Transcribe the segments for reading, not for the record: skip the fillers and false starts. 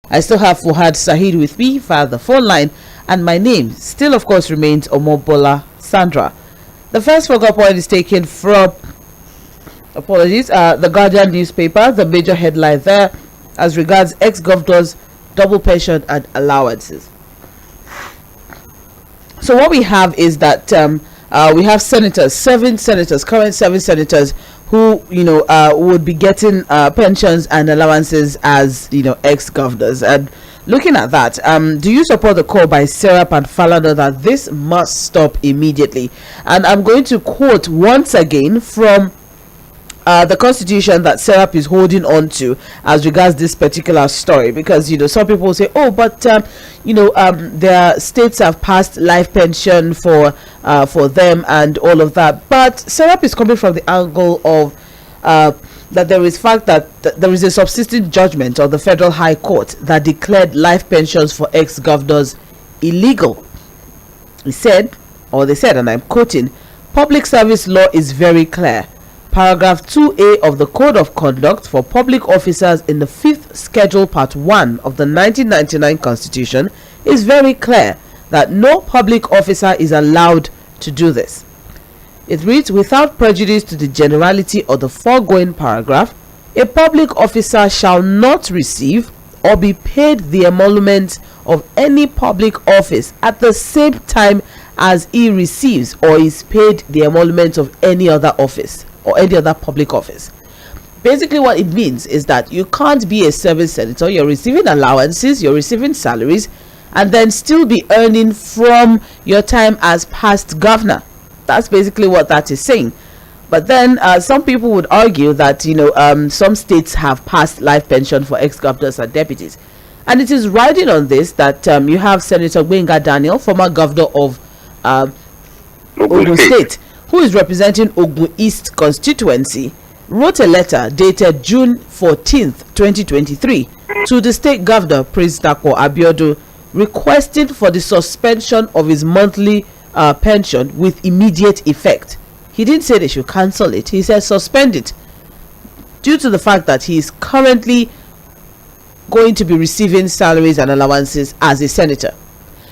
I still have Fuhad Saheed with me via the phone line, and my name still, of course, remains Mobola Sandra. The first focal point is taken from, the Guardian newspaper. The major headline there as regards ex-governors, double pension and allowances. So what we have is that we have senators, current 7 senators who would be getting pensions and allowances as ex-governors. And looking at that, do you support the call by SERAP and Falana that this must stop immediately? And I'm going to quote once again from the constitution that SERAP is holding on to as regards this particular story, because some people say, oh, but their states have passed life pension for them and all of that. But SERAP is coming from the angle of that there is there is a subsisting judgment of the Federal High Court that declared life pensions for ex-governors illegal. They said, and I'm quoting, public service law is very clear. Paragraph 2A of the Code of Conduct for Public Officers in the 5th Schedule Part 1 of the 1999 Constitution is very clear that no public officer is allowed to do this. It reads, without prejudice to the generality of the foregoing paragraph, a public officer shall not receive or be paid the emolument of any public office at the same time as he receives or is paid the emolument of any other office or any other public office. Basically what it means is that you can't be a service senator, you're receiving allowances, you're receiving salaries, and then still be earning from your time as past governor. That's basically what that is saying. But then some people would argue that some states have passed life pension for ex-governors and deputies, and it is riding on this that you have Senator Gbenga Daniel, former governor of Ogun State, who is representing Ogun East constituency, wrote a letter dated June 14th, 2023 to the state governor, Prince Dapo Abiodun, requesting for the suspension of his monthly pension with immediate effect. He didn't say they should cancel it, he said suspend it, due to the fact that he is currently going to be receiving salaries and allowances as a senator.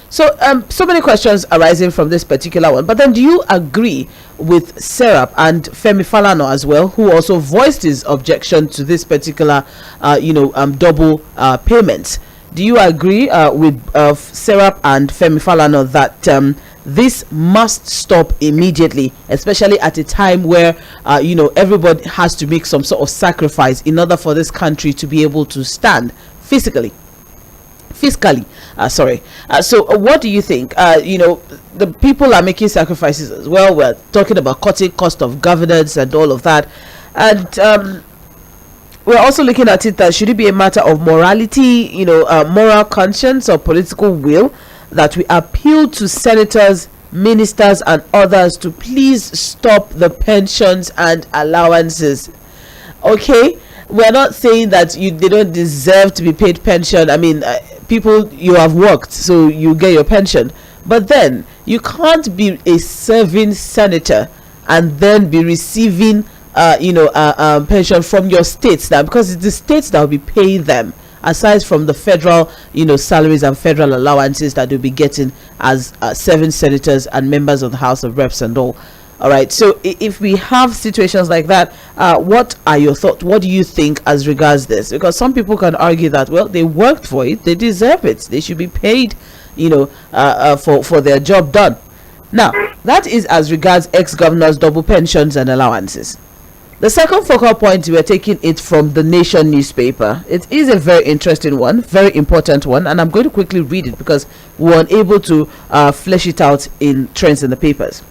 So so many questions arising from this particular one. But then, do you agree with SERAP and Femi Falana as well, who also voiced his objection to this particular double payments? Do you agree with SERAP and Femi Falana that this must stop immediately, especially at a time where everybody has to make some sort of sacrifice in order for this country to be able to stand fiscally? So what do you think? The people are making sacrifices as well. We're talking about cutting cost of governance and all of that, and we're also looking at it that should it be a matter of morality, moral conscience or political will, that we appeal to senators, ministers and others to please stop the pensions and allowances. Okay, we're not saying that they don't deserve to be paid pension. I mean, people, you have worked, so you get your pension. But then you can't be a serving senator and then be receiving pension from your states now, because it's the states that will be paying them, aside from the federal salaries and federal allowances that you'll be getting as 7 senators and members of the House of Reps and all. All right, so if we have situations like that, what are your thoughts? What do you think as regards this? Because some people can argue that, well, they worked for it, they deserve it, they should be paid for their job done. Now, that is as regards ex-governors, double pensions and allowances. The second focal point, we're taking it from the Nation newspaper. It is a very interesting one, very important one, and I'm going to quickly read it because we were unable to flesh it out in trends in the papers.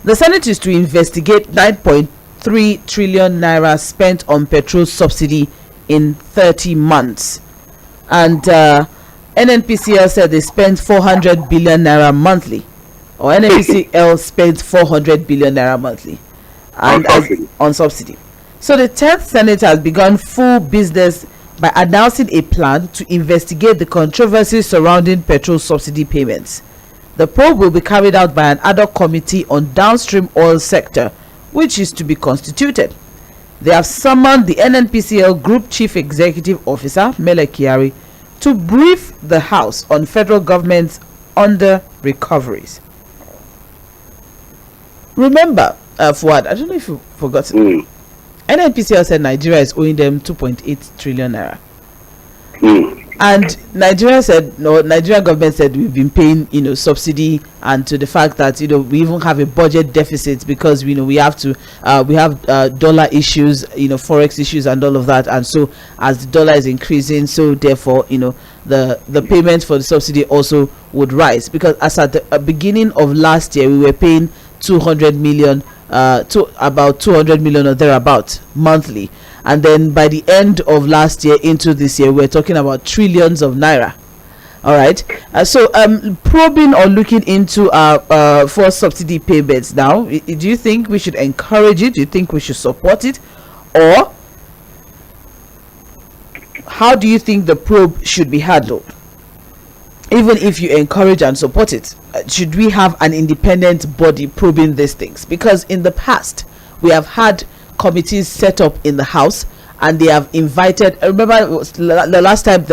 The Senate is to investigate 9.3 trillion naira spent on petrol subsidy in 30 months. And NNPCL said they spent 400 billion naira monthly, or NNPCL spent 400 billion naira monthly and on subsidy. So the 10th Senate has begun full business by announcing a plan to investigate the controversy surrounding petrol subsidy payments. The probe will be carried out by an ad hoc committee on downstream oil sector, which is to be constituted. They have summoned the NNPCL Group Chief Executive Officer, Mele Kyari, to brief the House on federal government's under recoveries. Remember, Fuhad, I don't know if you forgot. NNPCL said Nigeria is owing them 2.8 trillion naira. And Nigeria said, no, Nigerian government said we've been paying, subsidy, and to the fact that, we even have a budget deficit because, we have to, we have dollar issues, forex issues and all of that. And so as the dollar is increasing, so therefore, the payment for the subsidy also would rise, because as at the beginning of last year, we were paying 200 million, to about 200 million or thereabout monthly. And then by the end of last year into this year, we're talking about trillions of naira. All right. So probing or looking into for subsidy payments now, do you think we should encourage it? Do you think we should support it? Or how do you think the probe should be handled? Even if you encourage and support it, should we have an independent body probing these things? Because in the past, we have had committees set up in the House, and they have invited, I remember it was the last time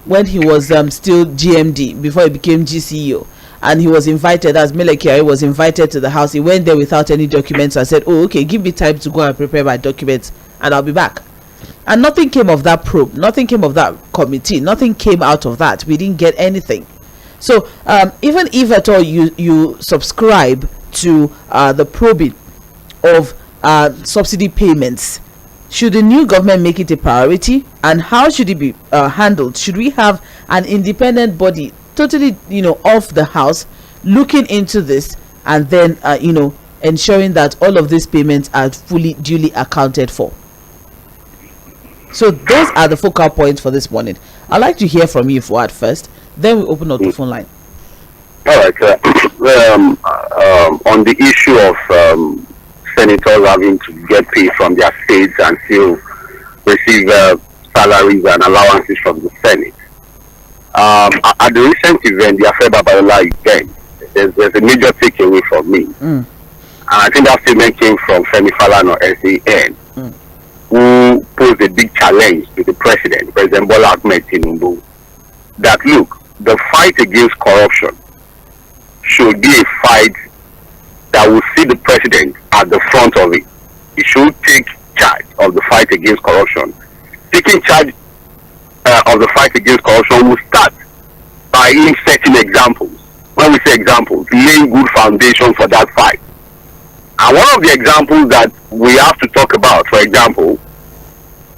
when he was still GMD before he became GCEO, and he was invited, as Melekari was invited to the House. He went there without any documents and said, oh, okay, give me time to go and prepare my documents and I'll be back. And nothing came of that probe, nothing came of that committee, nothing came out of that. We didn't get anything. So even if at all you subscribe to the probing of subsidy payments, should the new government make it a priority, and how should it be handled? Should we have an independent body totally off the House looking into this, and then ensuring that all of these payments are fully duly accounted for? So those are the focal points for this morning. I'd like to hear from you, Fuhad, first, then we open up the phone line. All right. On the issue of senators having to get paid from their states and still receive salaries and allowances from the Senate. At the recent event, the Afeba Bayola event, there's a major takeaway from me. And I think that statement came from Falana, SEN, who posed a big challenge to the President Bola Ahmed Tinubu, that look, the fight against corruption should be a fight that will see the President at the front of it. He should take charge of the fight against corruption. Taking charge of the fight against corruption will start by him setting examples. When we say examples, laying good foundation for that fight. And one of the examples that we have to talk about, for example,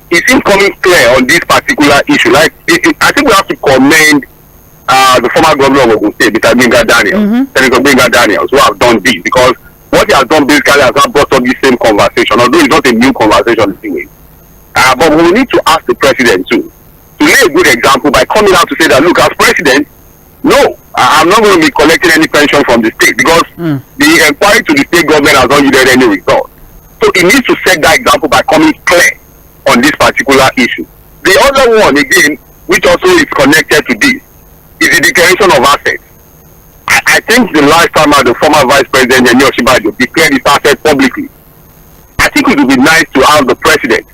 is him coming clear on this particular issue. Like, I think we have to commend the former governor of Ogun State, Mr. Senator Benga Daniels, who have done this, because what he has done basically has not brought up the same conversation, although it's not a new conversation anyway. But we need to ask the President too, to lay a good example by coming out to say that, look, as President, no, I'm not going to be collecting any pension from the state, because the inquiry to the state government has not yielded any result. So he needs to set that example by coming clear on this particular issue. The other one, again, which also is connected to this, is the declaration of assets. I think the last time the former Vice President Yemi Osinbajo declared his assets publicly. I think it would be nice to have the President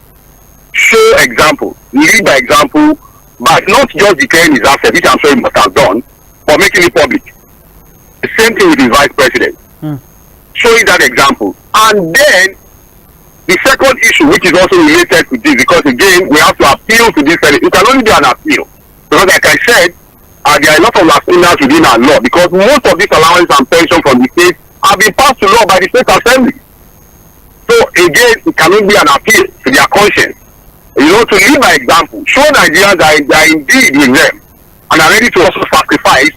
show example, lead by example, but not just declaring his assets, which I'm sure he must have done, but making it public. The same thing with his Vice President. Showing that example. And then the second issue, which is also related to this, because again, we have to appeal to this. It can only be an appeal. Because like I said, there are a lot of lacunas within our law, because most of these allowance and pension from the state have been passed to law by the state assembly. So again, it cannot be an appeal to their conscience. To lead by example, show Nigerians that they are indeed with them and are ready to also sacrifice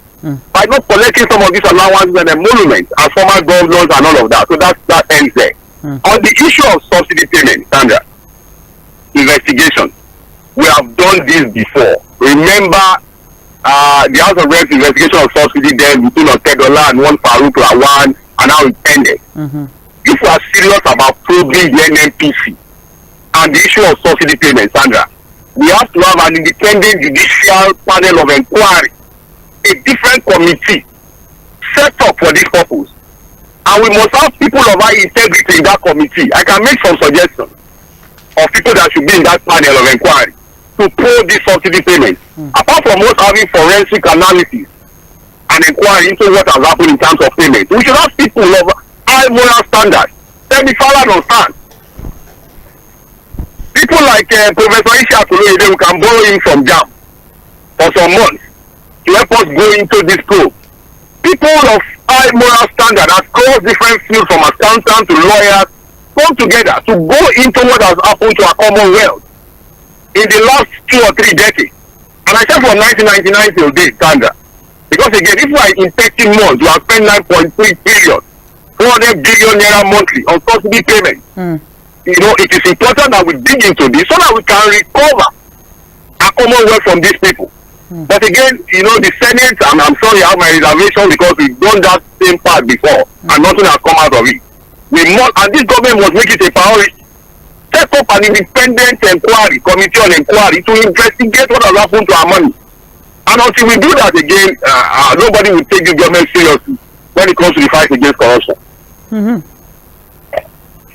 by not collecting some of these allowances and emoluments as former governors and all of that. So that ends there. On the issue of subsidy payment, Sandra, investigation, we have done this before. Remember the House of Reps investigation of subsidy then between Otedola and one Farouk Lawan, and how it ended. If we are serious about probing the NNPC and the issue of subsidy payment, Sandra, we have to have an independent judicial panel of inquiry, a different committee set up for this purpose. And we must have people of high integrity in that committee. I can make some suggestions of people that should be in that panel of inquiry. to pull this subsidy payment. Apart from us having forensic analysis and inquiry into what has happened in terms of payment, we should have people of high moral standards. Let me follow on stand. People like Professor Isha Atoloye, we can borrow him from JAM for some months to help us go into this probe. People of high moral standard across different fields, from accountants to lawyers, come together to go into what has happened to our Commonwealth in the last 2 or 3 decades. And I said from 1999 till date, standard. Because again, if we are in 13 months, we have spent 9.3 billion, 400 billion naira monthly on subsidy payment. You know, it is important that we dig into this so that we can recover our Commonwealth from these people. But again, you know, the Senate, and I'm sorry I have my reservation because we've done that same part before and nothing has come out of it. We must, and this government must make it a priority. Set up an independent inquiry, committee on inquiry to investigate what has happened to our money. And until we do that again, nobody will take the government seriously when it comes to the fight against corruption.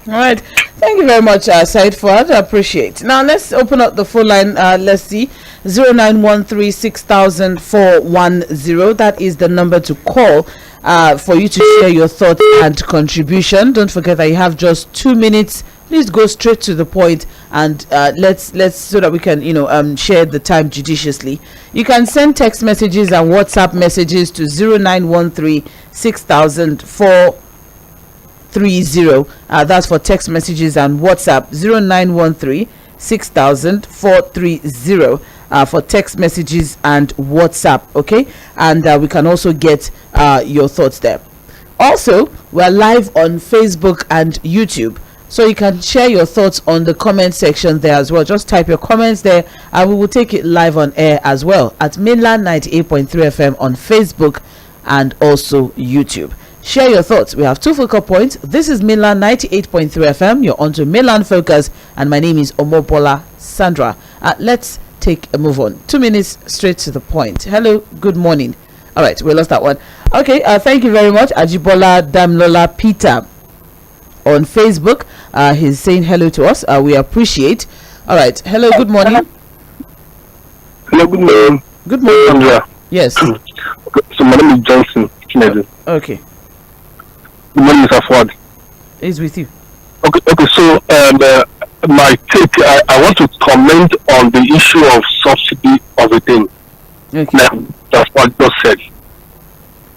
All right. Thank you very much, Saheed Fuhad. I appreciate. Now, let's open up the phone line. Let's see. 0913-6000-410. That is the number to call for you to share your thoughts and contribution. Don't forget that you have just 2 minutes. Please go straight to the point, and let's so that we can share the time judiciously. You can send text messages and WhatsApp messages to 0913-6000-430. That's for text messages and WhatsApp. 0913-6000-430 for text messages and WhatsApp. Okay, and we can also get your thoughts there. Also, we're live on Facebook and YouTube, so you can share your thoughts on the comment section there as well. Just type your comments there and we will take it live on air as well at Mainland 98.3 FM on Facebook and also YouTube. Share your thoughts. We have 2 focal points. This is Mainland 98.3 FM. You're on to Mainland Focus, and my name is Mobola Sandra. Let's take a move on. 2 minutes straight to the point. Hello, good morning. All right, we lost that one. Okay, thank you very much. Ajibola Damlola Peter on Facebook. He's saying hello to us. We appreciate. All right, hello, good morning. Hello, good morning. Good morning. Sandra. Yes. So my name is Johnson. Okay. Good morning, Mr. Fuhad. He's with you. Okay. So my take, I want to comment on the issue of subsidy of a thing. Okay. Now, that's what I just said.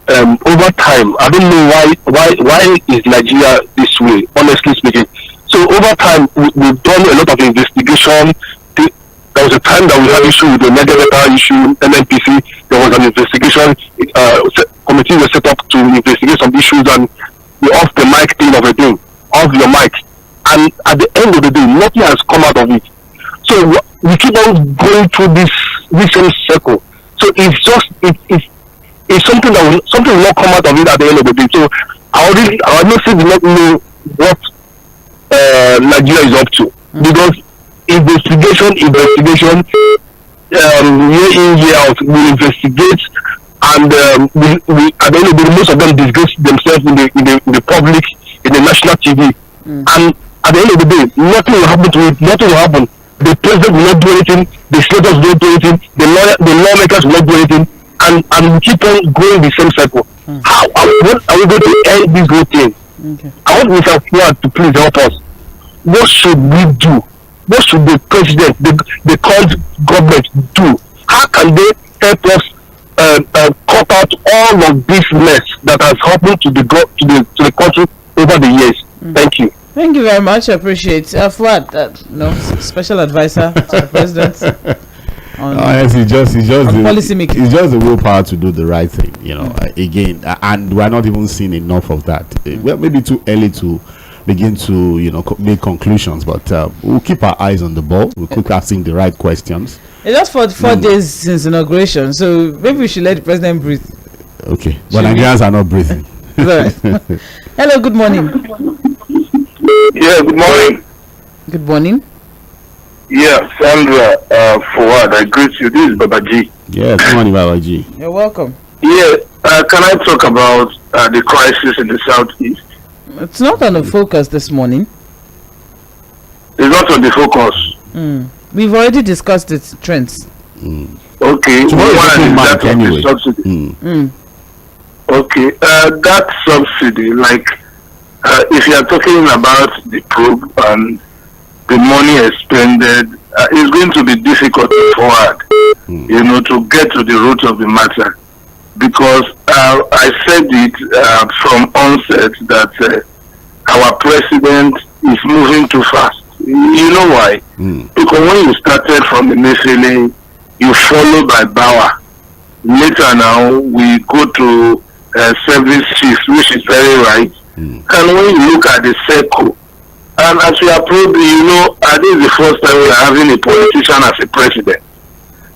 Over time, I don't know why is Nigeria this way, honestly speaking. So over time, we've done a lot of investigation. There was a time that we had issue with the Megadata issue, NNPC. There was an investigation, committee was set up to investigate some issues, and the off the mic thing of a thing, off your mic. And at the end of the day, nothing has come out of it. So we keep on going through this same circle. So it's just, it's something that something will not come out of it at the end of the day. So I honestly do not know what Nigeria is up to, because investigation, year in, year out, we investigate, and we at the end of the day, most of them disgrace themselves in the public, in the national TV, and at the end of the day, nothing will happen to it. Nothing will happen. The president will not do anything. The senators will not do anything. The lawmakers will not do anything, and we keep on going the same cycle. How are we going to end this whole thing? Okay. I want Mr. Fuhad to please help us. What should we do? What should the president, the current government do? How can they help us cut out all of this mess that has happened to the country over the years? Thank you. Thank you very much. I appreciate Fuhad, special advisor to the president. It's just policy making. It's just the willpower to do the right thing, again, and we're not even seeing enough of that. Well, maybe too early to begin to make conclusions, but we'll keep our eyes on the ball. We'll keep asking the right questions. It's just 4 days since inauguration, so maybe we should let the president breathe. Okay, but Nigerians are not breathing. Right. Hello, good morning. Yeah, good morning. Good morning. Yeah, Sandra, Fuhad, I greet you. This is Baba G. Yeah, good morning, Baba G. You're welcome. Yeah, can I talk about the crisis in the southeast? It's not on the focus this morning. It's not on the focus. We've already discussed it, Trent. Okay. Tomorrow is One open is mic that of anyway. the subsidy. Okay. That subsidy, like, if you are talking about the probe and the money expended, it's going to be difficult to forward, to get to the root of the matter. Because I said it from onset that our president is moving too fast. You know why? Because when you started from initially, you follow by Bauer. Later now, we go to service chiefs, which is very right. And when you look at the circle, and as we are probably, this is the first time we are having a politician as a president.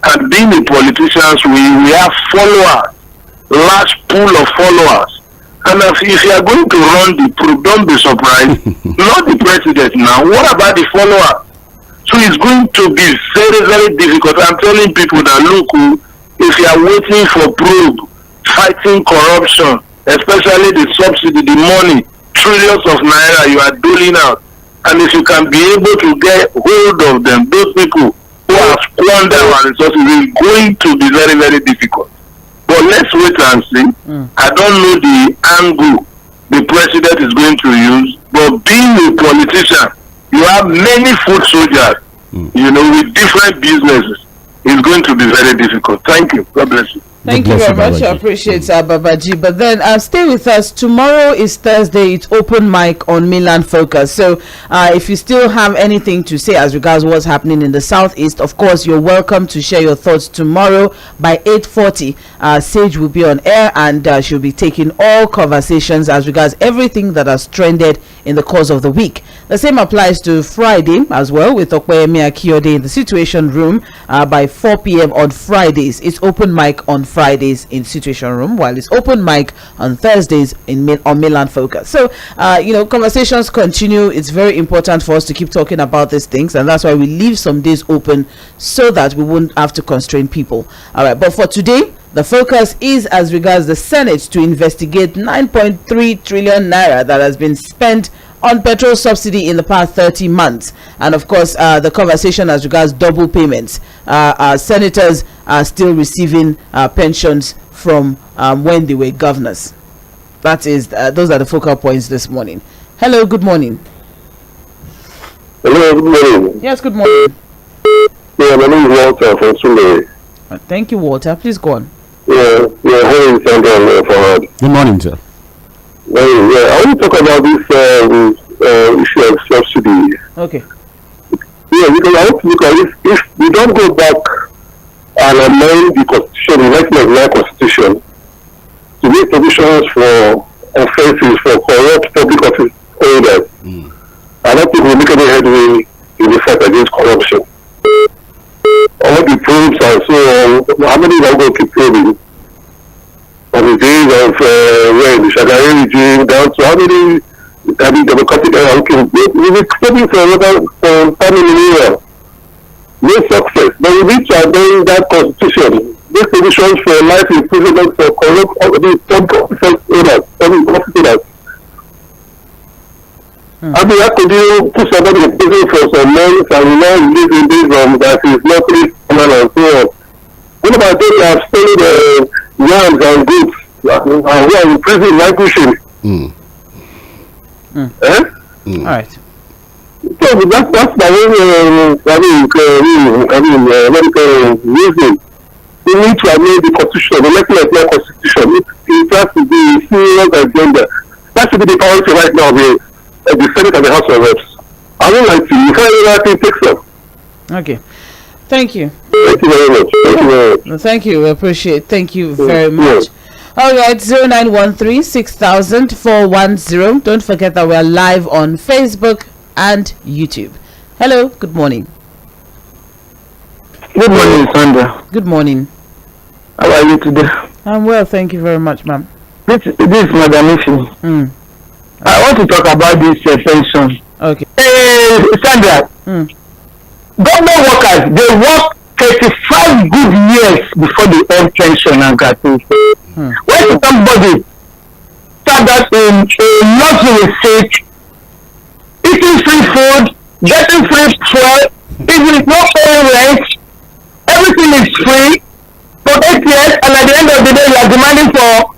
And being a politician, we have followers, large pool of followers. And if you are going to run the probe, don't be surprised. Not the president now. What about the followers? So it's going to be very, very difficult. I'm telling people that, look, if you are waiting for probe, fighting corruption, especially the subsidy, the money, trillions of naira you are doling out, and if you can be able to get hold of them, those people who have squandered our resources, is going to be very, very difficult. But let's wait and see. I don't know the angle the president is going to use, but being a politician, you have many foot soldiers, with different businesses. It's going to be very difficult. Thank you. God bless you. Thank you very much. I appreciate Babaji. But then stay with us. Tomorrow is Thursday. It's open mic on Mainland Focus. So if you still have anything to say as regards what's happening in the Southeast, of course, you're welcome to share your thoughts tomorrow by 8:40. Sage will be on air and she'll be taking all conversations as regards everything that has trended in the course of the week. The same applies to Friday as well with Okweyemi Akiyode in the Situation Room by 4 p.m. on Fridays. It's open mic on Fridays in Situation Room, while it's open mic on Thursdays on Mainland Focus. So conversations continue. It's very important for us to keep talking about these things, and that's why we leave some days open so that we won't have to constrain people. All right, but for today, the focus is as regards the Senate to investigate 9.3 trillion naira that has been spent on petrol subsidy in the past 30 months. And of course, the conversation as regards double payments. Senators are still receiving pensions from when they were governors. Those are the focal points this morning. Hello, good morning. Hello, good morning. Yes, good morning. Yeah, my name is Walter from Sule. Thank you, Walter. Please go on. Hey, Fuhad. Good morning, sir. I want to talk about this issue of subsidy. Okay. Yeah, because I want to look at if we don't go back and amend the Constitution, the 1999 Constitution, to make provisions for offences for corrupt public office holders, I don't think we'll make any headway in the fight against corruption. All the probes and so on, how many are going to keep probing? From the days of the Shagari regime down to how many democratic era we've been probing for family years. No success. But we need to amend that constitution. These provisions for life imprisonment for corrupt public office owners. I mean, how could you put somebody in prison for some months and now live in this that is not really common and so on? What about those that have stolen yams and goods and who are in prison languishing? All right. So that's my own reason. We need to amend the constitution, the 1999 constitution. It has to be a serious agenda. That should be the priority right now of the Senate and the House of Reps. I would like to, you can't really take some. Okay. Thank you. Thank you very much. Thank you. We appreciate. Thank you very much. All right, 0913-6000-410. Don't forget that we are live on Facebook and YouTube. Hello, good morning. Good morning, Sandra. Good morning. How are you today? I'm well, thank you very much, ma'am. This is Madam Ishi. I want to talk about this pension. Okay. Sandra, government workers, they work 35 good years before they earn pension and gratuity. When somebody starts in a luxury seat, eating free food, getting free fuel, If you not paying rent, everything is free for 8 years, and at the end of the day, you are demanding for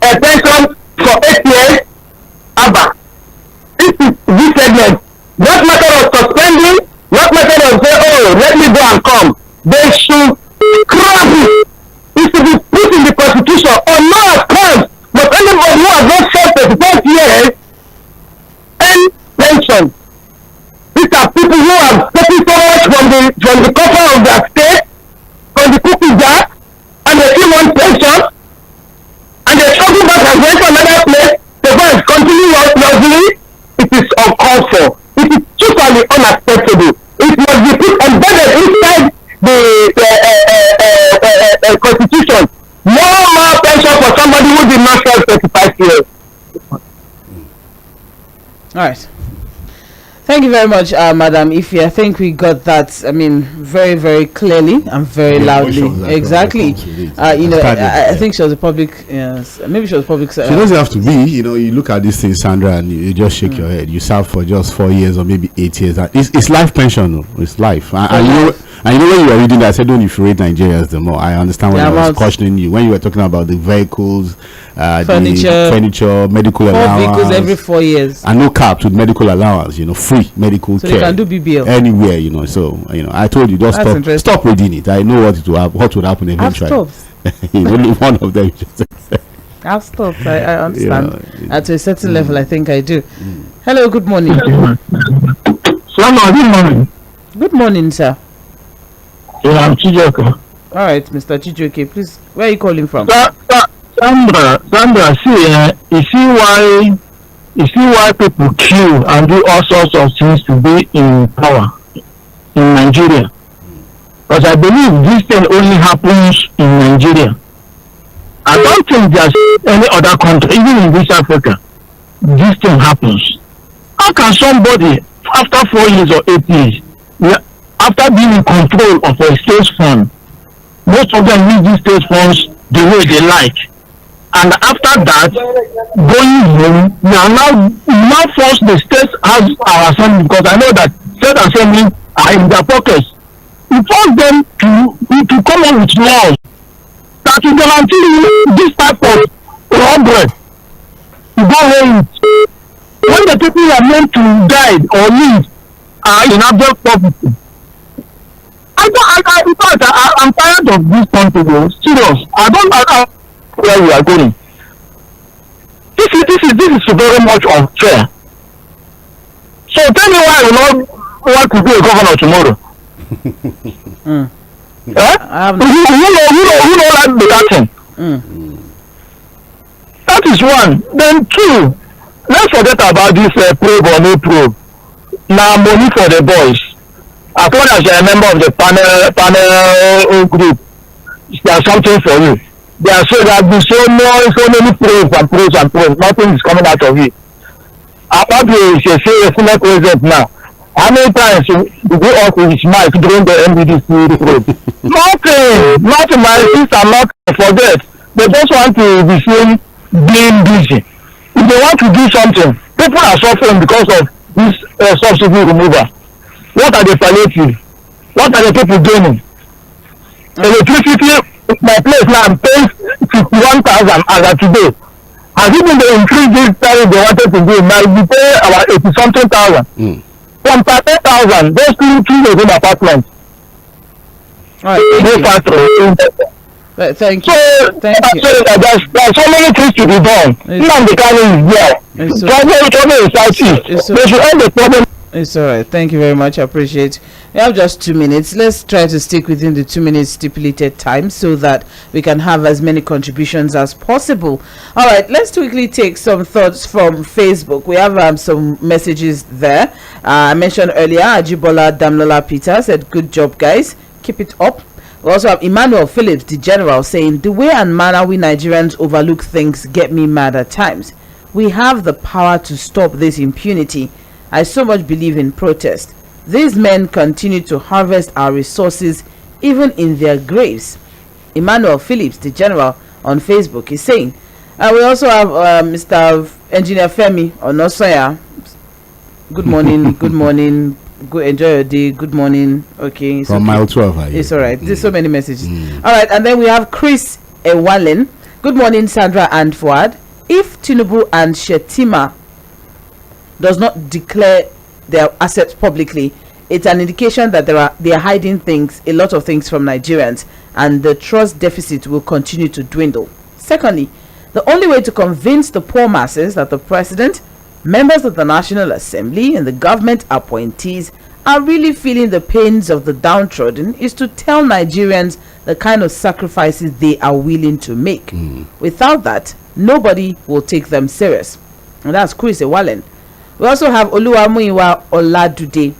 a pension for 8 years. Abba, this is this segment. Not matter of suspending, not matter of say, oh, let me go and come. They should scrap it. It should be put in the constitution or no account. But anybody who has not served 35 years and pension. These are people who have taken so much from the coffer of their state, from the cookie jar, and they still want pension, and they struggle back and went to another place to go and continue luxury. It is uncalled for. It is totally unacceptable. It must be put embedded inside the constitution. No more pension for somebody who did not serve 35 years. All right. Thank you very much, Madam Ify. I think we got that. I mean, very, very clearly and very loudly. Exactly. I think she was a public. Yes, maybe she was public. She doesn't have to be. You look at this thing, Sandra, and you just shake your head. You serve for just 4 years or maybe 8 years. It's life pension. It's life. And you know when you were reading that, I said, don't infuriate Nigerians the more. I understand when I was cautioning you. When you were talking about the vehicles, furniture, medical allowance. Vehicles every 4 years. And no caps with medical allowance, free medical care. So you can do BBL. Anywhere, So, I told you, just stop reading it. I know what would happen eventually. I've stopped. Only one of them. I've stopped. I understand. At a certain level, I think I do. Hello, good morning. Good morning. Good morning, sir. Yeah, I'm Chijoke. All right, Mr. Chijoke, please. Where are you calling from? Sandra, you see why people kill and do all sorts of things to be in power in Nigeria? Because I believe this thing only happens in Nigeria. I don't think there's any other country, even in West Africa, this thing happens. How can somebody, after 4 years or 8 years, after being in control of a state fund, most of them use these state funds the way they like, and after that, going home, we are now force the state as our assembly, because I know that state assembly are in their pockets. We force them to come up with laws that will guarantee this type of robbery to go home. When the people who are meant to die or live are in abject poverty. I'm tired of this country, serious. I don't know where we are going. This is very much unfair. So tell me why I will not want to be a governor tomorrow. Who don't like that thing? That is one. Then two, let's forget about this probe or no probe. Now money for the boys. As long as you're a member of the panel group, there's something for you. There have been so many probes. Nothing is coming out of it. Apart from a Senate president now, how many times did he off his mic during the NBDC probe? Nothing. My sister, not forget. They just want to be seen being busy. If they want to do something, people are suffering because of this subsidy removal. What are the palliative? What are the people gaining? Electricity, my place now, I'm paying 51,000 as of today. Has it been the increase this time they wanted to do? Now we pay about 80-something thousand. From 30,000, those two bedroom apartments. All right, thank you. Thank you. So there's so many things to be done. Now the county is there. They should end the problem. It's all right. Thank you very much. I appreciate. We have just 2 minutes. Let's try to stick within the 2 minutes stipulated time so that we can have as many contributions as possible. All right. Let's quickly take some thoughts from Facebook. We have some messages there. I mentioned earlier, Ajibola Damlola Peter said, "Good job, guys. Keep it up." We also have Emmanuel Phillips, the general, saying, "The way and manner we Nigerians overlook things get me mad at times. We have the power to stop this impunity. I so much believe in protest. These men continue to harvest our resources even in their graves." Emmanuel Phillips, the general, on Facebook is saying. We also have Mr. Engineer Femi Onosoya. Good morning, good morning, Go enjoy your day. Good morning. Okay. From mile 12. It's all right. There's so many messages. All right. And then we have Chris Ewalen. Good morning, Sandra and Fuhad. If Tinubu and Shetima does not declare their assets publicly, it's an indication that they are hiding a lot of things from Nigerians, and the trust deficit will continue to dwindle. Secondly, the only way to convince the poor masses that the president, members of the National Assembly, and the government appointees are really feeling the pains of the downtrodden is to tell Nigerians the kind of sacrifices they are willing to make. Without that, nobody will take them serious. And that's Chris Ewalen. We also have Oluwamuyiwa Oladude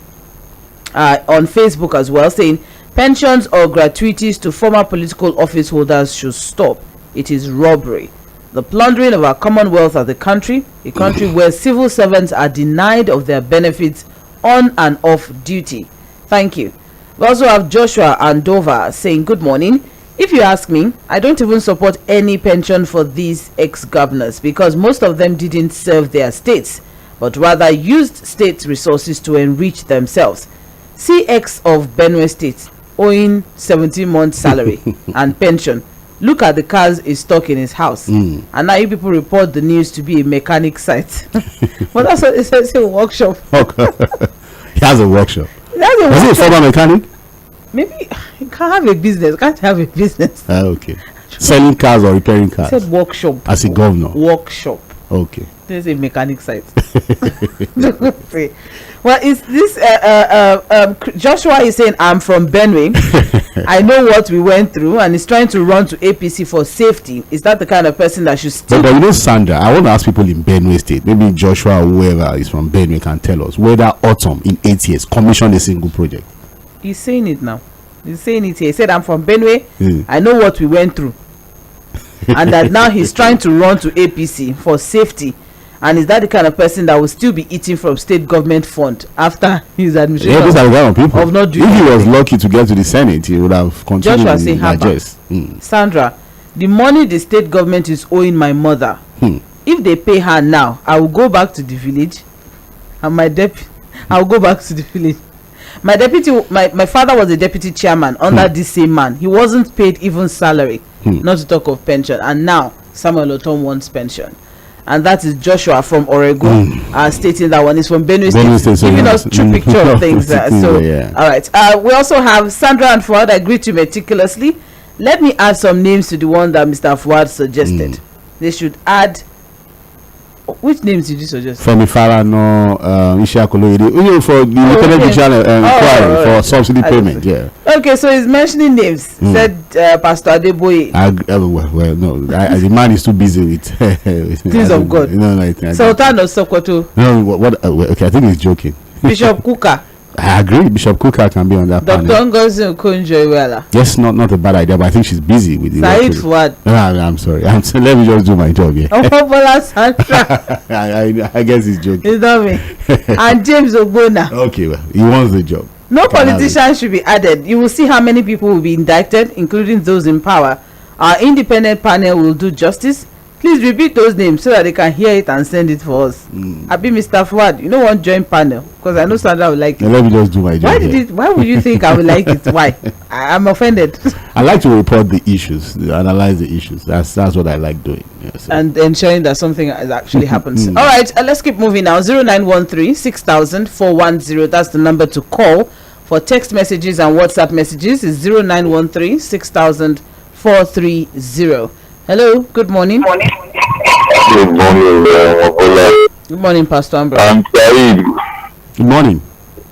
on Facebook as well, saying pensions or gratuities to former political office holders should stop. It is robbery. The plundering of our commonwealth of the country, a country where civil servants are denied of their benefits on and off duty. Thank you. We also have Joshua Andova saying good morning. If you ask me, I don't even support any pension for these ex-governors because most of them didn't serve their states, but rather used state resources to enrich themselves. CX of Benue State owing 17 months salary and pension. Look at the cars he's stuck in his house. And now you people report the news to be a mechanic site. But that's what it says, a workshop. He has a workshop. He has a workshop. Is he a former mechanic? Maybe you can't have a business. Can't have a business. Okay. Selling cars or repairing cars? He said workshop. As a governor? Workshop. Okay. There's a mechanic site. Well, is this Joshua is saying I'm from Benue. I know what we went through, and he's trying to run to APC for safety. Is that the kind of person that should still? But you know, Sandra, I want to ask people in Benue State, maybe Joshua or whoever is from Benue can tell us whether Autumn in 8 years commissioned a single project. He's saying it now. He's saying it here. He said I'm from Benue. I know what we went through, and that now he's trying to run to APC for safety. And is that the kind of person that will still be eating from state government fund after his administration? Yeah, those are the kind of people. Of not doing if he was lucky to get to the Senate, he would have continued Joshua say, digest. Sandra, the money the state government is owing my mother, if they pay her now, I will go back to the village, and I will go back to the village. My deputy, my father was a deputy chairman under this same man. He wasn't paid even salary, not to talk of pension. And now Samuel Otom wants pension. And that is Joshua from Oregon stating that one is from Benue State, giving us true picture of things. All right. We also have Sandra and Fuhad agreed to meticulously. Let me add some names to the one that Mr. Fuhad suggested. They should add. Which names did you suggest? Femi Falana, Ishaku for the independent judicial inquiry for subsidy payment. Yeah. Okay, so he's mentioning names. Said Pastor Adeboye. Well, no, the man is too busy with things of God. Sultan of Sokoto. No, okay, I think he's joking. Bishop Kuka. I agree. Bishop Kuka can be on that panel. Dr. Ngozi Okonjo-Iweala. Yes, not a bad idea, but I think she's busy with the Saheed Fuhad. I'm sorry. Let me just do my job here. Mobola Sandra. I guess he's joking. It's not me. And James Ogbonna. Okay, well, he wants the job. No politician should be added. You will see how many people will be indicted, including those in power. Our independent panel will do justice. Please repeat those names so that they can hear it and send it for us. Abi Mr. Fuhad, you don't want to join panel because I know Sandra will like it. Let me just do my job. Why would you think I would like it? Why? I'm offended. I like to report the issues, analyze the issues. That's what I like doing. Yes, and ensuring that something actually happens. All right, let's keep moving now. 0913 6000 410. That's the number to call for text messages and WhatsApp messages. Is 0913 6000 430. Hello, good morning. Good morning, Mobola. Good morning, Pastor Amber. And Saheed. Good morning.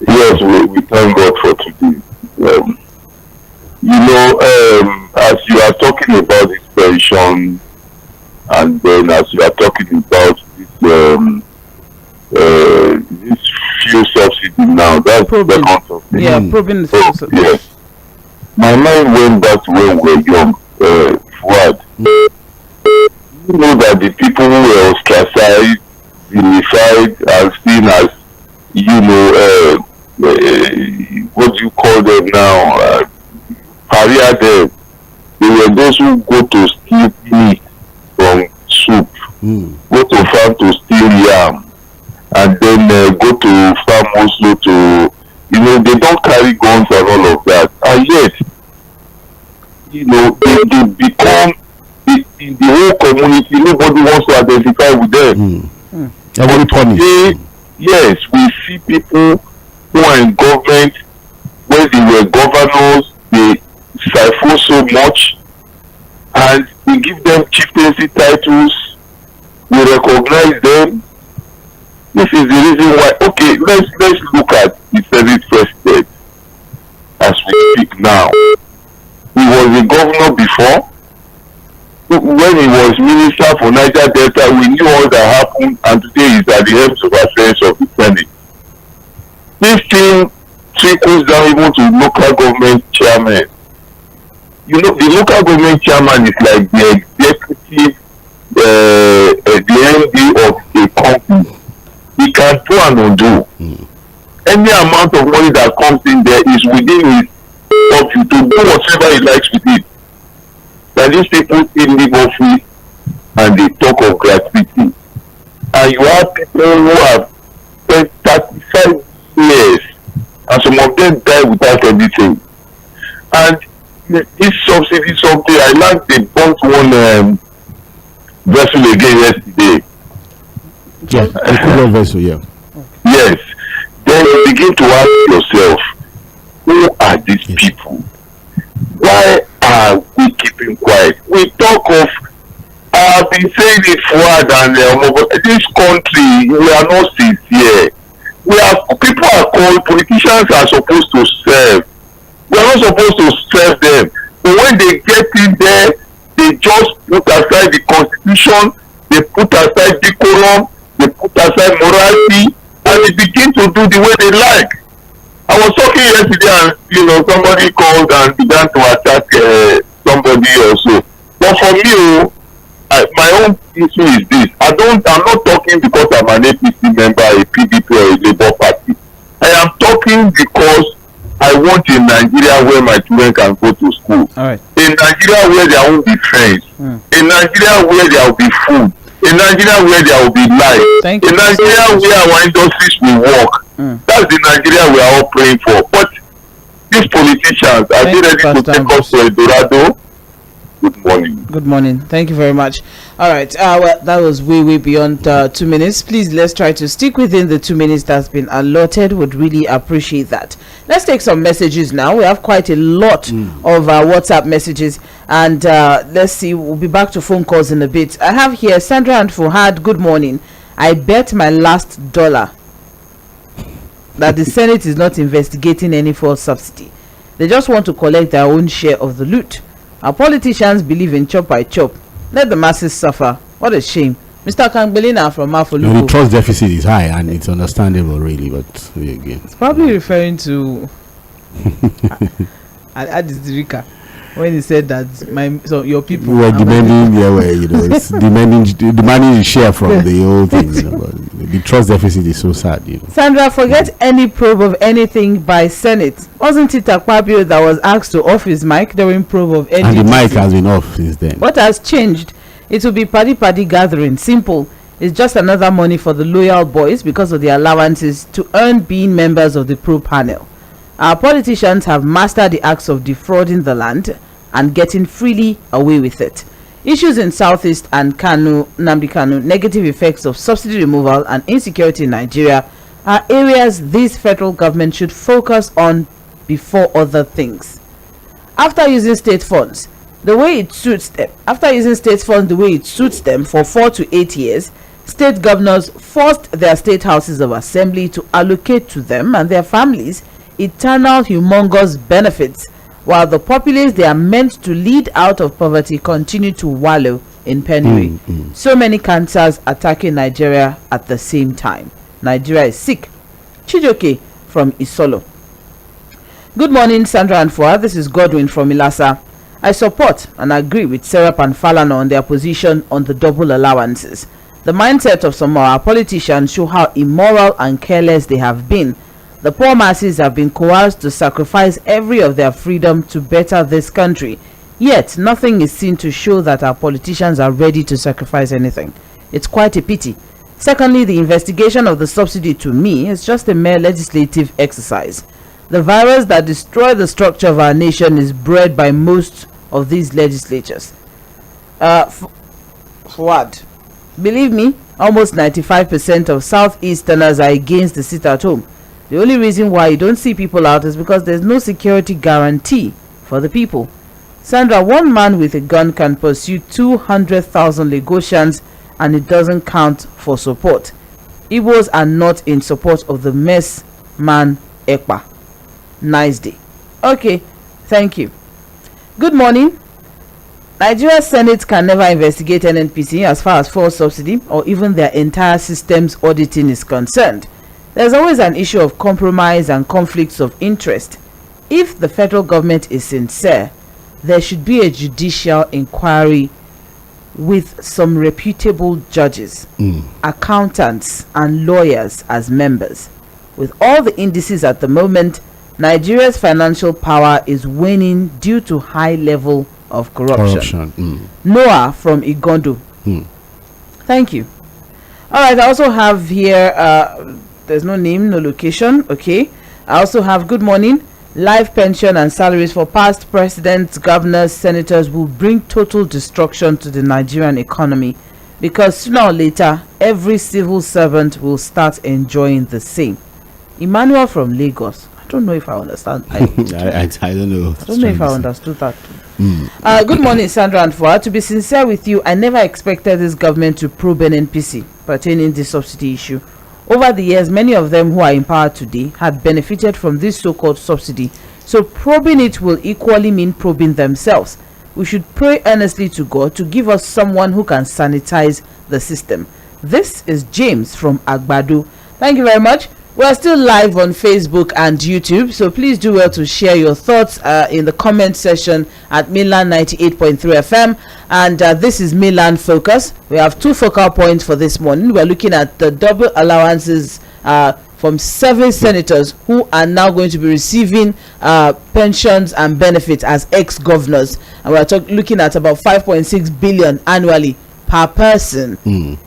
Yes, we thank God for today. As you are talking about this pension, and then as you are talking about this fuel subsidy now, that's the concept. Yeah, probing the fuel subsidy. Yes. My mind went back to when we were young. Fuhad. You know that the people who were ostracized, vilified, and seen as, what do you call them now? Pariah them. They were those who go to steal meat from soup, go to farm to steal yam, and then go to farm also to You know, they don't carry guns and all of that, and yet, you know, they become in the whole community. Nobody wants to identify with them. Everybody punished. Yes, we see people who are in government when they were governors, they siphon so much, and we give them chieftaincy titles, we recognize them. This is the reason why. Okay, let's look at the Senate president as we speak now. He was a governor before. When he was minister for Niger Delta, we knew all that happened, and today he's at the head of affairs of the Senate. This thing trickles down even to local government chairman. You know, the local government chairman is like the executive, the MD of a company. He can do and undo. Any amount of money that comes in there is within his purview to do whatever he likes with it. That these people still live office and they talk of gratuity. And you have people who have spent 35 years and some of them die without anything. And this subsidy something, I like they bought one vessel again yesterday. Yeah, a cooler vessel, yeah. Yes. Then you begin to ask yourself, who are these people? Why are we keeping quiet? We talk of, I've been saying it Fuhad and Mobola, this country, we are not sincere. People are called, politicians are supposed to serve. We are not supposed to serve them. But when they get in there, they just put aside the constitution, they put aside decorum, they put aside morality, and they begin to do the way they like. I was talking yesterday and, you know, somebody called and began to attack somebody also. But for me, my own issue is this. I'm not talking because I'm an APC member, a PDP or a Labour Party. I am talking because I want a Nigeria where my children can go to school. All right. A Nigeria where there won't be friends. A Nigeria where there will be food. A Nigeria where there will be life. Thank a you. Nigeria where our industries will work. That's the Nigeria we are all praying for. But these politicians, are they ready to take us to Eldorado? Good morning. Good morning. Thank you very much. All right. Well, that was way beyond 2 minutes. Please, let's try to stick within the 2 minutes that's been allotted. Would really appreciate that. Let's take some messages now. We have quite a lot of WhatsApp messages. And let's see. We'll be back to phone calls in a bit. I have here Sandra and Fuhad. Good morning. I bet my last dollar that the Senate is not investigating any false subsidy. They just want to collect their own share of the loot. Our politicians believe in chop by chop. Let the masses suffer. What a shame. Mr. Kangbelina from Mafoluku. The trust deficit is high and it's understandable really, but again. It's probably referring to Adizirika when he said that your people were demanding it's demanding a share from the whole thing. But the trust deficit is so sad, Sandra, forget any probe of anything by Senate. Wasn't it Akpabio that was asked to off his mic during probe of NGTC? And the mic has been off since then. What has changed? It will be paddy gathering. Simple. It's just another money for the loyal boys because of the allowances to earn being members of the probe panel. Our politicians have mastered the acts of defrauding the land and getting freely away with it. Issues in Southeast and Nnamdi Kanu, negative effects of subsidy removal and insecurity in Nigeria are areas this federal government should focus on before other things. After using state funds the way it suits them, for 4 to 8 years, state governors forced their state houses of assembly to allocate to them and their families eternal humongous benefits, while the populace they are meant to lead out of poverty continue to wallow in penury. So many cancers attacking Nigeria at the same time. Nigeria is sick. Chijoke from Isolo. Good morning, Sandra and Fuhad. This is Godwin from Ilasa. I support and agree with SERAP and Falana on their position on the double allowances. The mindset of some of our politicians show how immoral and careless they have been. The poor masses have been coerced to sacrifice every of their freedom to better this country. Yet, nothing is seen to show that our politicians are ready to sacrifice anything. It's quite a pity. Secondly, the investigation of the subsidy to me is just a mere legislative exercise. The virus that destroyed the structure of our nation is bred by most of these legislatures. Fuhad, believe me, almost 95% of Southeasterners are against the sit at home. The only reason why you don't see people out is because there's no security guarantee for the people. Sandra, one man with a gun can pursue 200,000 Lagosians and it doesn't count for support. Igbos are not in support of the mess man Ekpa. Nice day. Okay, thank you. Good morning. Nigeria Senate can never investigate NNPC as far as fuel subsidy or even their entire systems auditing is concerned. There's always an issue of compromise and conflicts of interest. If the federal government is sincere, there should be a judicial inquiry with some reputable judges, accountants, and lawyers as members. With all the indices at the moment, Nigeria's financial power is waning due to high level of corruption. Noah from Igondo. Thank you. All right, I also have here, there's no name, no location. Okay. I also have good morning. Life pension and salaries for past presidents, governors, senators will bring total destruction to the Nigerian economy because sooner or later, every civil servant will start enjoying the same. Emmanuel from Lagos. I don't know if I understand. I don't know. I don't know if I understood that. Good morning, Sandra and Fuhad. To be sincere with you, I never expected this government to probe NNPC pertaining to the subsidy issue. Over the years, many of them who are in power today had benefited from this so-called subsidy. So probing it will equally mean probing themselves. We should pray earnestly to God to give us someone who can sanitize the system. This is James from Agbado. Thank you very much. We are still live on Facebook and YouTube, so please do well to share your thoughts in the comment section at Mainland 98.3 FM. And this is Mainland Focus. We have two focal points for this morning. We are looking at the double allowances from 7 senators who are now going to be receiving pensions and benefits as ex-governors. And we are looking at about 5.6 billion annually per person,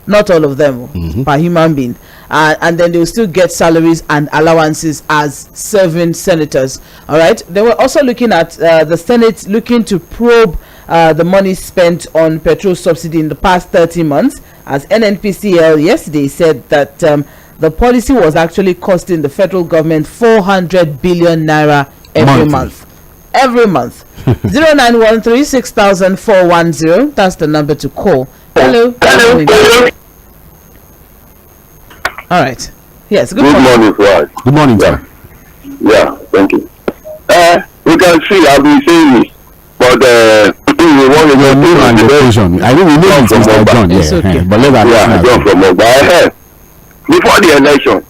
not all of them, per human being, and then they will still get salaries and allowances as serving senators. All right, they were also looking at the Senate looking to probe the money spent on petrol subsidy in the past 30 months, as NNPCL yesterday said that the policy was actually costing the federal government 400 billion naira every month. 0913-600410, that's the number to call. Hello. All right. Yes. Good morning. Fuhad. Good morning, sir. Yeah, thank you. We can see I've been saying this, but we want to go to location. I think we know it's Mr. John. It's okay. But let us John from Mobola. Before the election,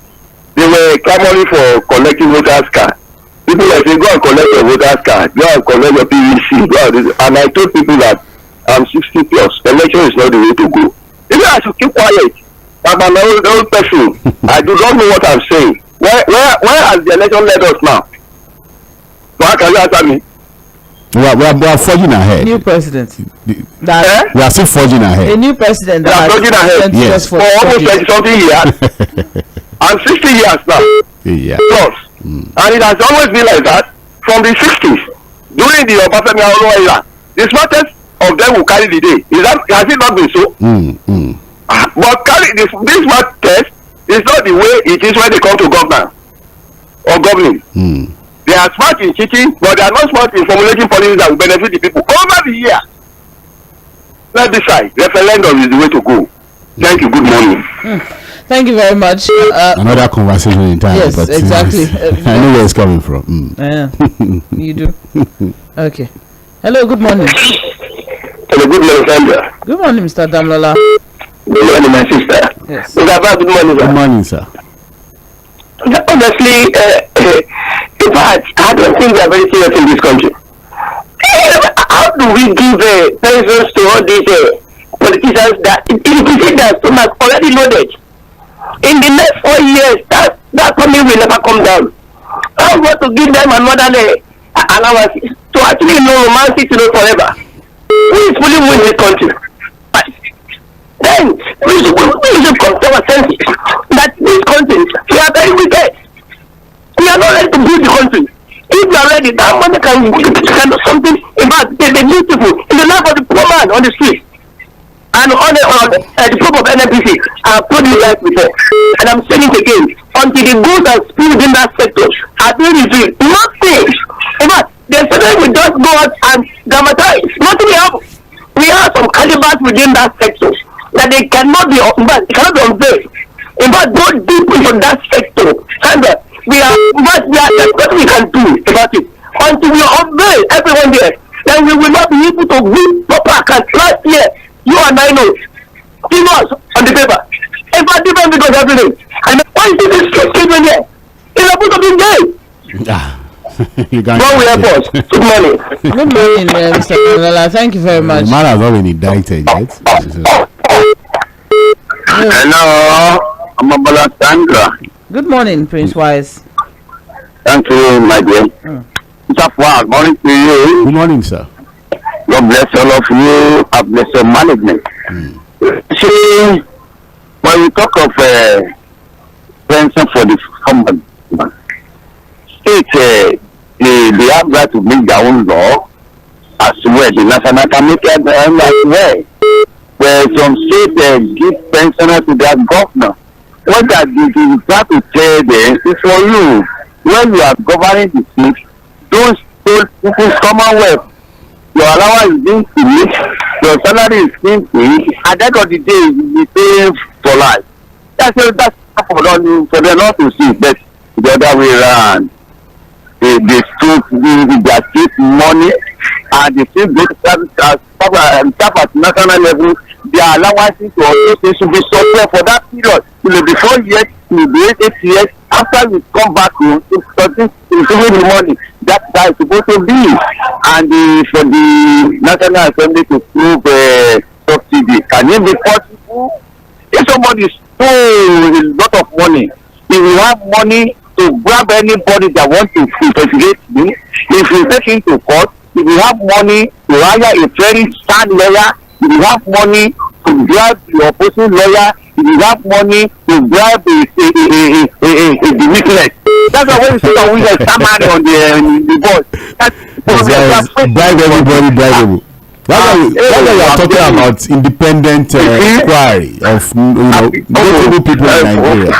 they were clamoring for collecting voters' card. People were saying, go and collect your voters' card, go and collect your PVC, go and I told people that I'm 60 plus. Election is not the way to go. Maybe I should keep quiet. I'm an old person. I do not know what I'm saying. Where has the election led us now? Why can you answer me? We are forging ahead. New president. We are still forging ahead. A new president. We are forging ahead. Yes. For almost 20-something years. I'm 60 years now. Yeah. Plus. And it has always been like that from the 60s. During the Obafemi Awolowo era, the smartest of them will carry the day. Has it not been so? But carry this smart test is not the way it is when they come to government or governing. They are smart in cheating, but they are not smart in formulating policies that will benefit the people. Over the year, let's decide. Referendum is the way to go. Thank you. Good morning. Thank you very much. Another conversation entirely. Yes, but exactly. I know where it's coming from. Yeah, you do. Okay. Hello, good morning. Hello, good morning, Sandra. Good morning, Mr. Damlola. Good morning, my sister. Yes. Good morning, Good morning, sir. Honestly, in fact, I don't think we are very serious in this country. How do we give pensions to all these politicians that if we say their stomach already loaded? In the next 4 years, that money will never come down. I want to give them another allowance to actually romance it forever. Who is fully winning this country? Then we should come to our senses that this country, we are very wicked. We are not ready to build the country. already. That money can do something. In fact, they need people in the life of the poor man on the street. And on the proof of NNPC, I put it right before, and I'm saying it again. Until the goods and spills in that sector are being revealed, nothing. In fact, they said that we just go out and dramatize. Nothing happens. We have some calibers within that sector that they cannot be, unveiled. In fact, go deep into that sector, and there's what we can do about it. Until we unveil everyone there, then we will not be able to give proper account. Last year, you and I know, give us on the paper. In fact, different because everything. And why is this statement here? It's supposed to be there. You can't. Well, we have us. Good morning. Good morning, Mr. Mobola. Thank you very much. The man has not been indicted yet. Hello, I'm Mobola Sandra. Good morning, Prince Wise. Thank you, my dear. Mr. Fuhad, morning to you. Good morning, sir. God bless all of you. God bless your management. See, when we talk of pension for the common man, state they have got to make their own law as well. The national can make it as well. Where some states give pensioners to their governor. What that you have to tell them is for you. When you are governing the state, don't steal people's commonwealth. Your allowance is being finished, your salary is being paid, at the end of the day you will be paying for life. That's for them not to see, but the other way around. They took their state money and they still go to staff at national level. Their allowances or they should be supplied for that period. Before years, will be 8 years. After we come back home, to continue the money that is supposed to be. And for the National Assembly to prove subsidy, can it be possible? If somebody stole a lot of money, if you have money to grab anybody that wants to investigate you, if you take him to court, if you have money to hire a very sound lawyer, if you have money to grab the opposing lawyer, if you have money to grab the witness. That's why we say that we get somebody on the board. Bribe everybody, bribeable. That's why we are talking about independent inquiry of notable people in Nigeria.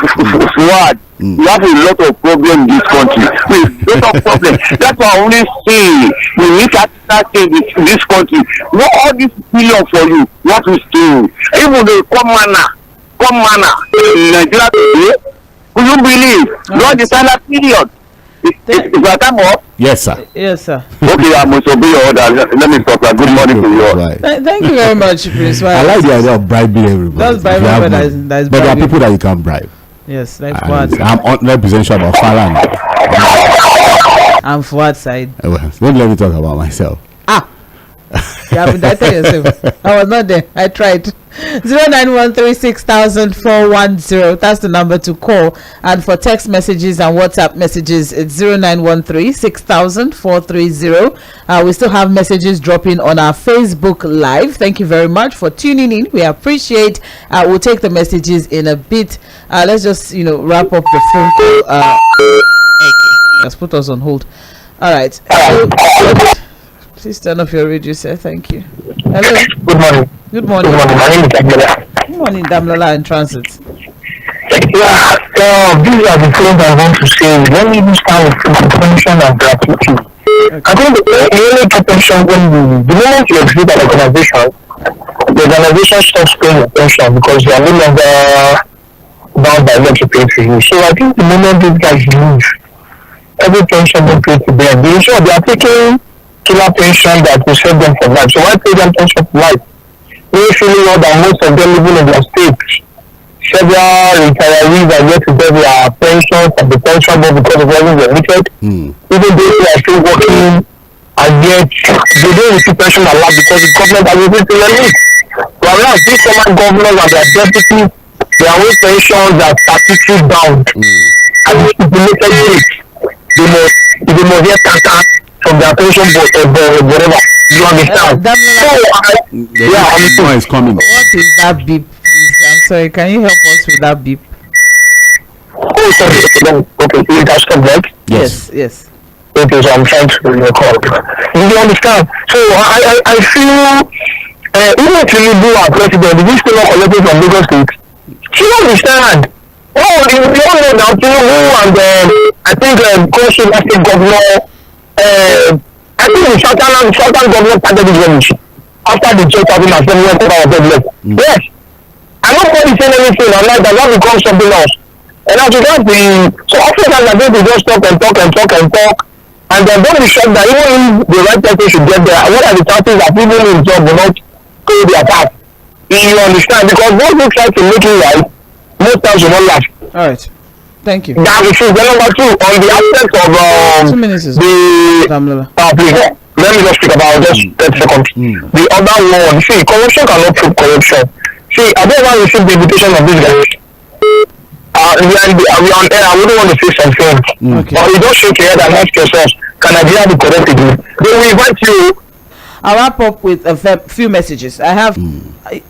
Fuhad, you have a lot of problems in this country. A lot of problems. That's why I only say we need to start in this country. Not all this billion for you. What we do. Even the common manner in Nigeria today, will you believe? Not the standard period. Is that time up? Yes, sir. Yes, sir. Okay, I must obey your order. Let me stop. Good morning to you all. Right. Thank you very much, Prince Wise. I like the idea of bribing everybody. That's bribing, but there are people that you can bribe. Yes, like Fuhad. I'm 100% sure about Falana. I'm Fuhad side. Well, don't let me talk about myself. You have indicted yourself. I was not there. I tried. 0913600410. That's the number to call. And for text messages and WhatsApp messages, it's 0913600430. We still have messages dropping on our Facebook Live. Thank you very much for tuning in. We appreciate. We'll take the messages in a bit. Let's just wrap up the phone call. Okay. Let's put us on hold. All right. Please turn off your radio, sir. Thank you. Hello. Good morning. Good morning. Good morning. My name is Ajibola. Good morning, Damlola in transit. Yeah, these are the things I want to say. When we start with pension and gratuity, I think the only pension when the moment you exit an organization, the organization stops paying your pension because you are no longer bound by law to pay for you. So I think the moment these guys leave, every pension they pay to them. They are taking killer pension that will save them for life. So why pay them pension for life? We feeling know that most of them living in their state. Several retirees are yet to get their pensions and the pension board because of wasn't limited. Even though they are still working and yet they don't receive pension a lot because the government has been to their needs. Whereas these former governors and their deputies, their own pensions are statutory bound. And the stipulated rate, they must get tata from their pension board or whatever. You understand? Noise coming. What is that beep, please? I'm sorry. Can you help us with that beep? Oh, sorry. Okay, you guys come back? Yes. it is I'm trying to record. You understand? So I feel even if you do our president, if you still not collecting from Lagos State, she understand. Oh, you don't know now, and I think Koshi State Governor, I think the Southern Governor started this rubbish after the church having a similar government. Yes. I'm not going to say anything on that, that becomes something else. And as regards so often I think we just talk, and then don't be shocked that even if the right person should get there, what are the chances that people in job will not pay their tax? You understand? Because those who try to make it right, most times will not last. All right. Thank you. That is true. Then number two, on the aspect of 2 minutes is please, let me just speak about just 30 seconds. The other one, see, corruption cannot prove corruption. See, I don't want to receive the invitation of this guy. We are on air. I wouldn't want to say something. Okay. But you don't shake your head and ask yourself, can Nigeria be corrected? They will invite you. I'll wrap up with a few messages. I have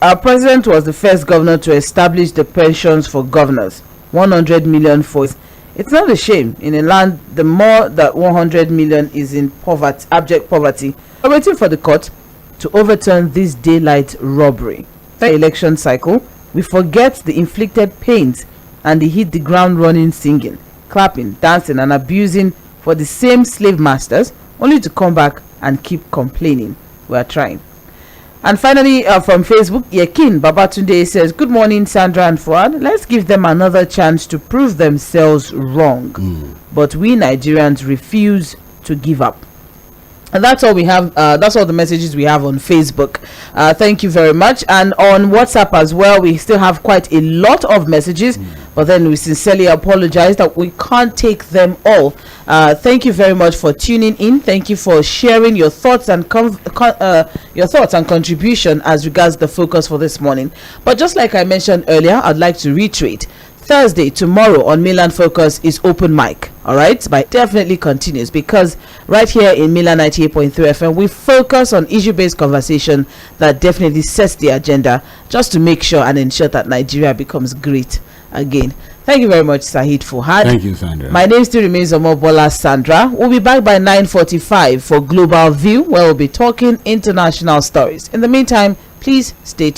our president was the first governor to establish the pensions for governors. 100 million for it. It's not a shame in a land the more that 100 million is in poverty, abject poverty. We're waiting for the court to overturn this daylight robbery. The election cycle, we forget the inflicted pains and they hit the ground running, singing, clapping, dancing and abusing for the same slave masters, only to come back and keep complaining. We are trying. And finally, from Facebook, Yekin Babatunde says, good morning, Sandra and Fuhad. Let's give them another chance to prove themselves wrong. But we Nigerians refuse to give up. And that's all we have. That's all the messages we have on Facebook. Thank you very much. And on WhatsApp as well, we still have quite a lot of messages. But then we sincerely apologize that we can't take them all. Thank you very much for tuning in. Thank you for sharing your thoughts and contribution as regards the focus for this morning. But just like I mentioned earlier, I'd like to reiterate. Thursday, tomorrow on Mainland Focus is open mic, all right? But it definitely continues because right here in Mainland 98.3 FM, we focus on issue-based conversation that definitely sets the agenda just to make sure and ensure that Nigeria becomes great again. Thank you very much, Saheed Fuhad. Thank you, Sandra. My name still remains Mobola Sandra. We'll be back by 9:45 for Global View, where we'll be talking international stories. In the meantime, please stay tuned.